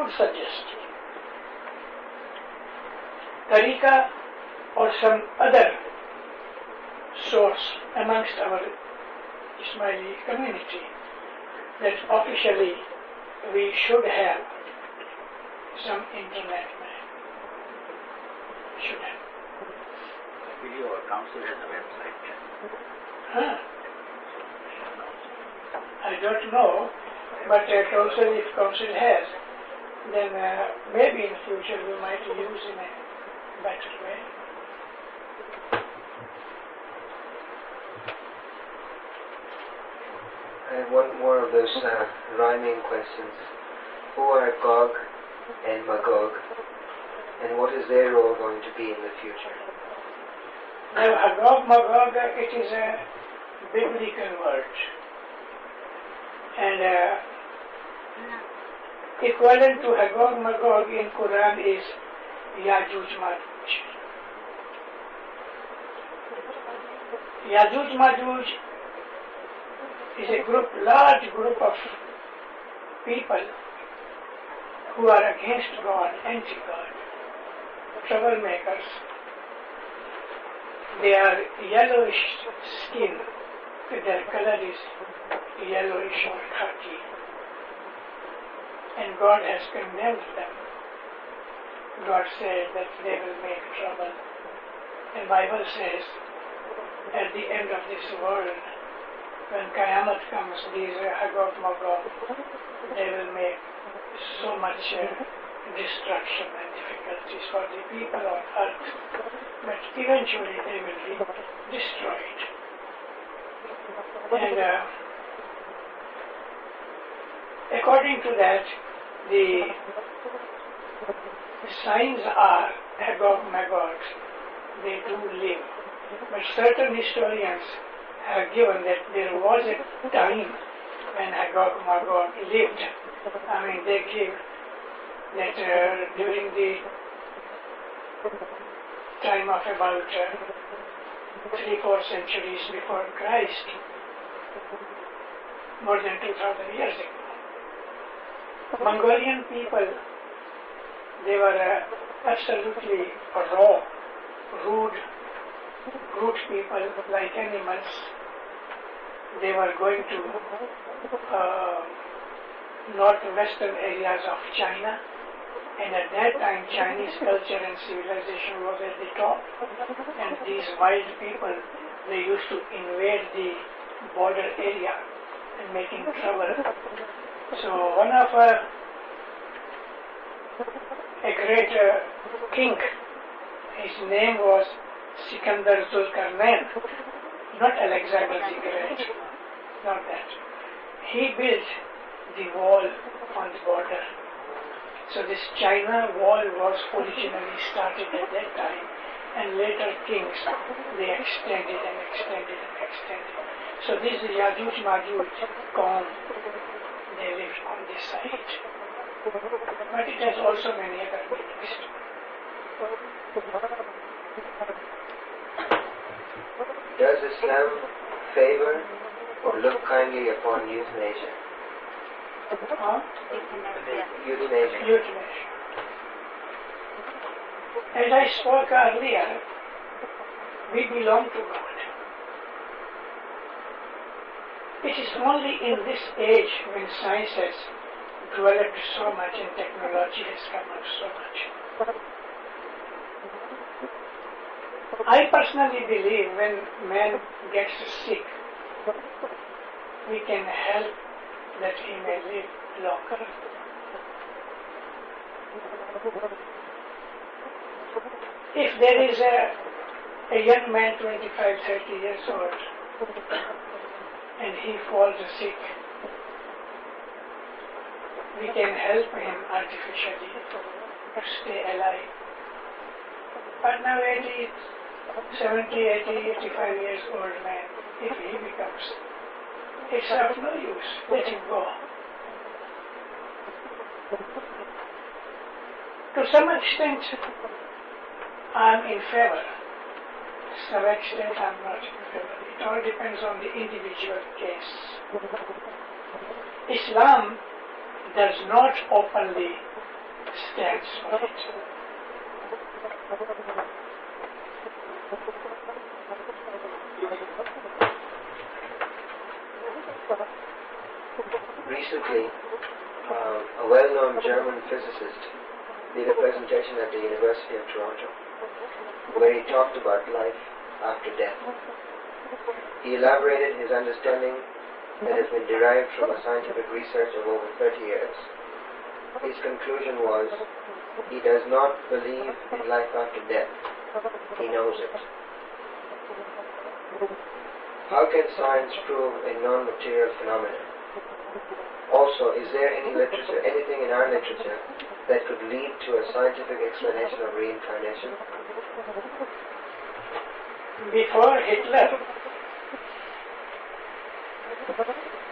would suggest tariqa or some other source amongst our Ismaili community that officially we should have some internet man. Should have. I believe our council has a website. Huh? I don't know, but if council has, then maybe in future we might use in a better way. I have one more of those rhyming questions. Who are Gog and Magog, and what is their role going to be in the future? Now, Gog Magog, it is a biblical word, and equivalent to Gog Magog in Quran is Yajooj Majooj. Yajooj Majooj is a large group of people who are against God, anti-God, troublemakers. They are yellowish skin, their color is yellowish or khaki, and God has condemned them. God says that they will make trouble, and Bible says at the end of this world, when Qiyamah comes, these Gog Magog, they will make so much destruction and difficulties for the people on earth, but eventually they will be destroyed. And according to that, the signs are Gog Magog, they do live, but certain historians have given that there was a time when Gog Magog lived. I mean, they give that during the time of about 3-4 centuries before Christ, more than 2,000 years ago, Mongolian people, they were absolutely raw, rude, brute people like animals. They were going to northwestern areas of China, and at that time Chinese culture and civilization was at the top, and these wild people, they used to invade the border area and making trouble. So one of a great king, his name was Sikandar Zulkarnain, not Alexander the Great, not that. He built the wall on the border. So this China wall was originally started at that time, and later kings, they extended and extended and extended. So this is Yajooj Majooj Qawm, they lived on this side. But it has also many other meanings. Does Islam favor or look kindly upon euthanasia? Euthanasia. Euthanasia. As I spoke earlier, we belong to God. It is only in this age when science has developed so much and technology has come up so much. I personally believe when man gets sick, we can help that he may live longer. If there is a young man, 25, 30 years old, and he falls sick, we can help him artificially to stay alive. But now 70, 80, 85 years old man, if he becomes, it's of no use, let him go. To some extent, I'm in favor. To some extent, I'm not in favor. It all depends on the individual case. Islam does not openly stands for it. Recently, a well-known German physicist did a presentation at the University of Toronto where he talked about life after death. He elaborated his understanding that has been derived from a scientific research of over 30 years. His conclusion was, he does not believe in life after death. He knows it. How can science prove a non-material phenomenon? Also, is there any literature, anything in our literature that could lead to a scientific explanation of reincarnation? Before Hitler,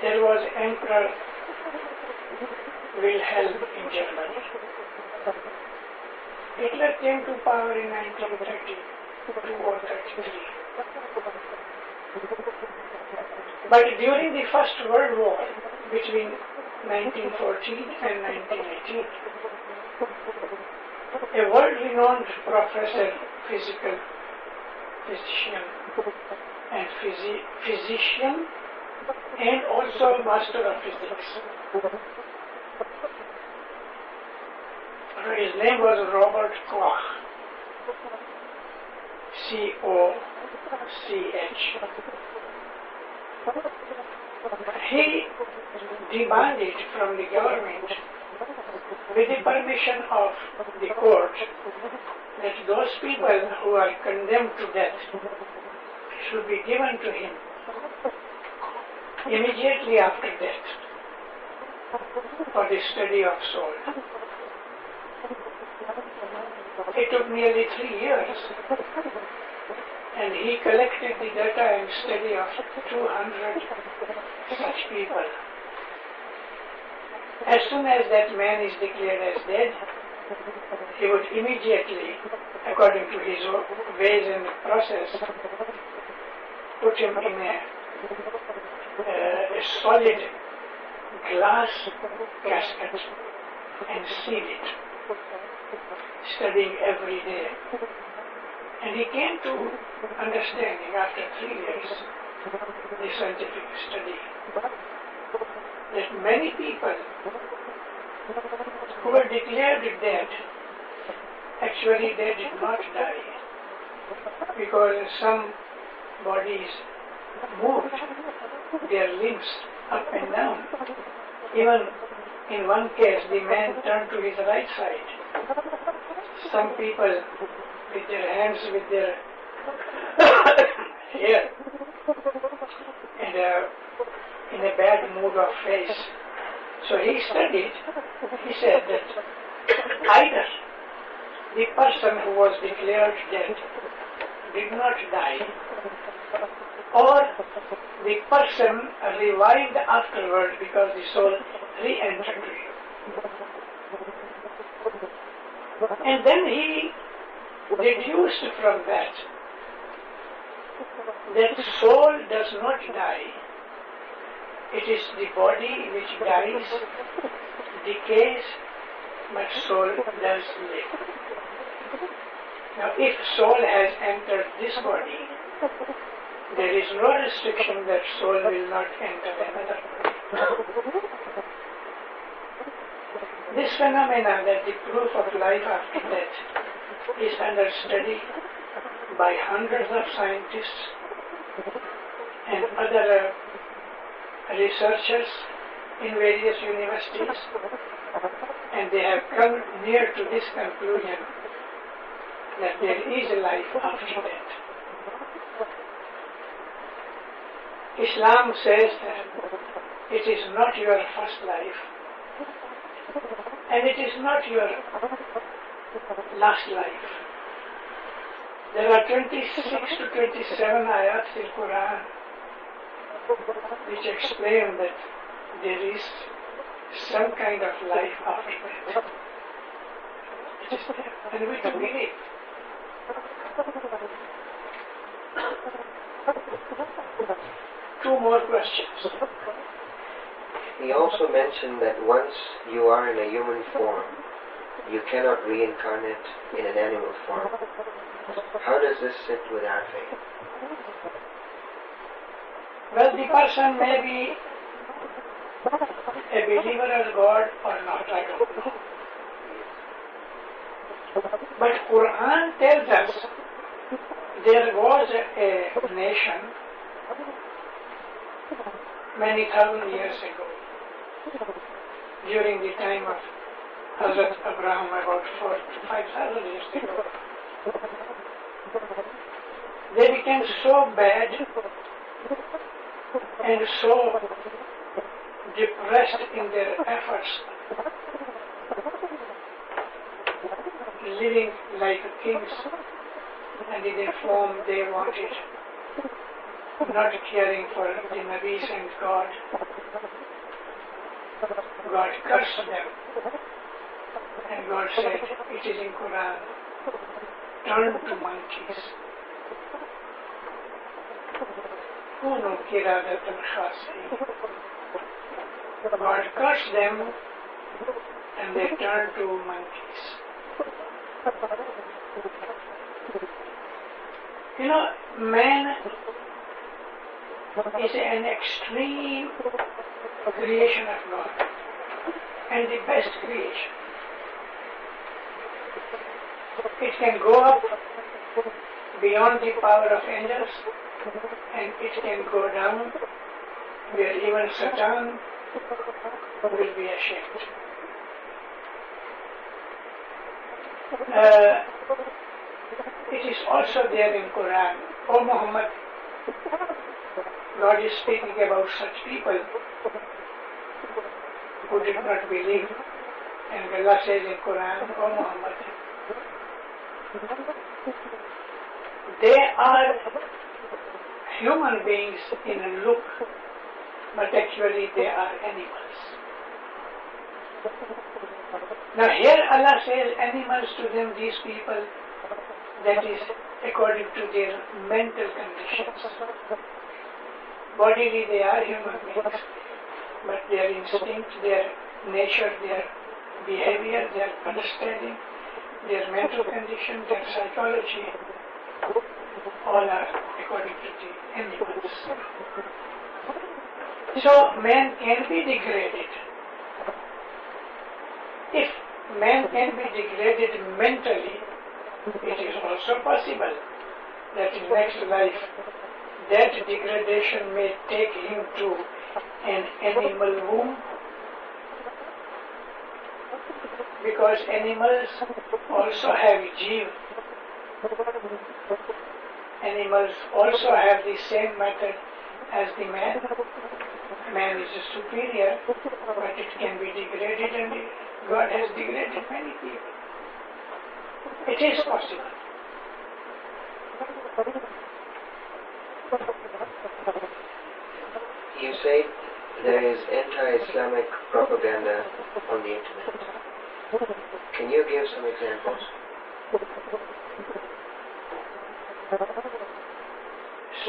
there was Emperor Wilhelm in Germany. Hitler came to power in 1932 or 33. But during the First World War, between 1914 and 1918, a world-renowned professor, physician, and also master of physics. His name was Robert Koch, C-O-C-H. He demanded from the government, with the permission of the court, that those people who are condemned to death should be given to him immediately after death for the study of soul. It took nearly 3 years, and he collected the data and study of 200 such people. As soon as that man is declared as dead, he would immediately, according to his ways and process, put him in a solid glass casket and seal it, studying every day. And he came to understanding after 3 years, the scientific study, that many people who were declared dead, actually they did not die, because some bodies moved their limbs up and down. Even in one case, the man turned to his right side. Some people with their hands with their hair and in a bad mood of face. So he studied, he said that either the person who was declared dead did not die, or the person revived afterward because the soul re-entered him. And then he deduced from that soul does not die. It is the body which dies, decays, but soul does live. Now, if soul has entered this body, there is no restriction that soul will not enter another body. This phenomena, that the proof of life after death, is under study by hundreds of scientists and other researchers in various universities, and they have come near to this conclusion that there is a life after death. Islam says that it is not your first life, and it is not your last life. There are 26 to 27 ayats in Quran which explain that there is some kind of life after death. It is there, and we do believe. Two more questions. He also mentioned that once you are in a human form, you cannot reincarnate in an animal form. How does this sit with our faith? Well, the person may be a believer of God or not, I don't know. But Quran tells us there was a nation many thousand years ago, during the time of Hazrat Abraham, about 4,000 to 5,000 years ago. They became so bad and so depressed in their efforts, living like kings and in the form they wanted, not caring for the Nabis and God. God cursed them, and God said, it is in Quran, turn to monkeys. Kunu kiradatan khasi. God cursed them, and they turned to monkeys. You know, man is an extreme creation of God, and the best creation. It can go up beyond the power of angels, and it can go down where even Satan will be ashamed. It is also there in Quran. O Muhammad, God is speaking about such people who did not believe. And Allah says in Quran, O Muhammad, they are human beings in a look, but actually they are animals. Now here Allah says animals to them, these people, that is according to their mental conditions. Bodily they are human beings, but their instinct, their nature, their behavior, their understanding, their mental condition, their psychology, all are according to the animals. So man can be degraded. If man can be degraded mentally, it is also possible that in next life that degradation may take him to an animal womb, because animals also have jeev. Animals also have the same method as the man. Man is superior, but it can be degraded, and God has degraded many people. It is possible. You say there is anti-Islamic propaganda on the internet. Can you give some examples?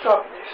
Stop this.